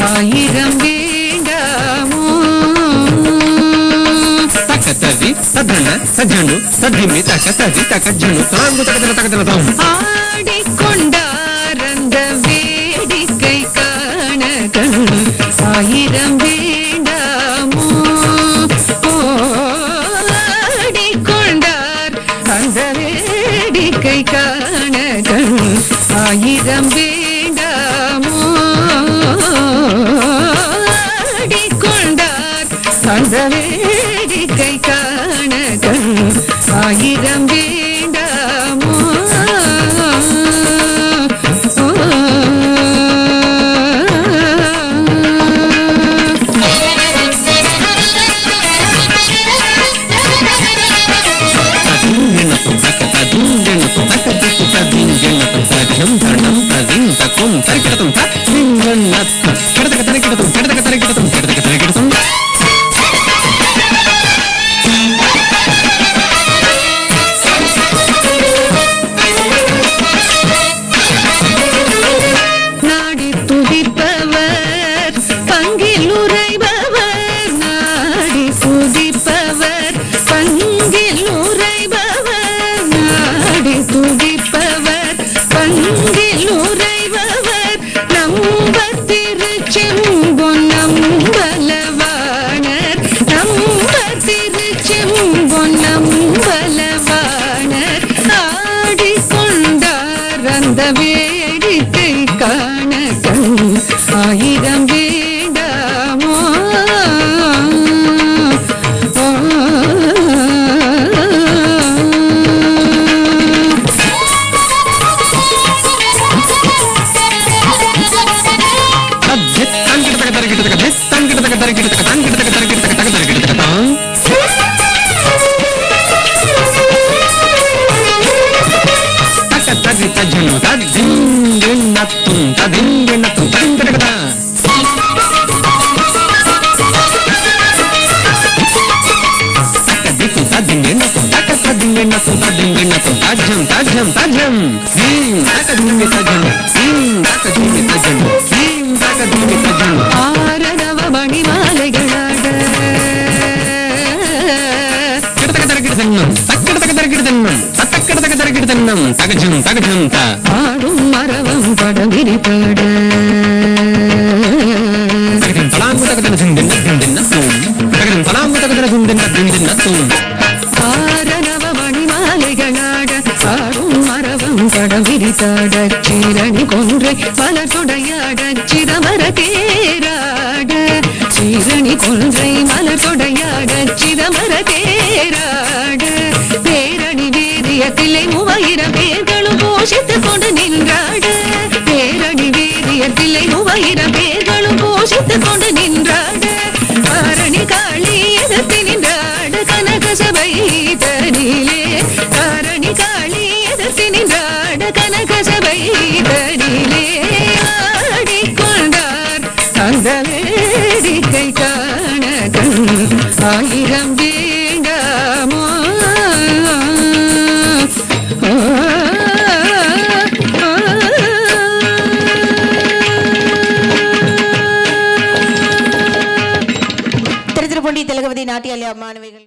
ஆயிரம் வேண்டாமோ தக்கத்ததி சதன சஜனு சதிமி தக்கத்ததி தக்கஜனு தாங்கு தக்கதன தக்கதன தாம் ஆடிக்கொண்டார் அந்த வேடிக்கை காண ஆயிரம் வேண்டாமோ ஆடிக்கொண்டார் அந்த வேடிக்கை காண ஆயிரம் வேண்டாமோ ஆடிக்கொண்டார் அந்த வேடிக்கை காண ஆயிரம் வேண்டாமோ நாடி துதிப்பவர் பங்கில் உரைபவர் நாடி துதிப்பவர் பங்கில் உரைபவர் நாடி துதிப்பவர் பங்கில் உரைபவர் நம்பர் திருச்செம்பொன் நம்பலவாணர் நம்பர் திருச்செம்பொன் நம்பலவாணர் ஆடிக்கொண்டார் அந்த வேடிக்கை காண ஆயிரம் வேண்டாமோ ஆரணவ மணிமாலைகளாட ஆடும் மரவம் படவிரிபட ஆரணவ மணிமாலைகளாட ஆடும் மரவம் படவிரித்தாட சீரணி கொன்றை மலர்கொடையாட சிதமர தேராட சீரணி கொன்றை மலர்கொடையாட சிதமர தேராட பேரணி வேதிய தில்லை 3000 பேர்களும் போஷித்துக் கொண்டு நின்றாட பேரணி வேதிய தில்லை 3000 பேர்களும் போஷித்துக் கொண்டு நின்றாட காரணி காளி எதிர்த்து நின்றாட கனக சபை தனிலே காரணி காளி எதிர்த்து நின்றாட கனக சபை தனிலே ஆடிக்கொண்டார் அந்த வேடிக்கை காண ஆயிரம் வேண்டாமோ திருத்திருப்பொண்டி திலகவதி நாட்டியாலய மாணவிகள்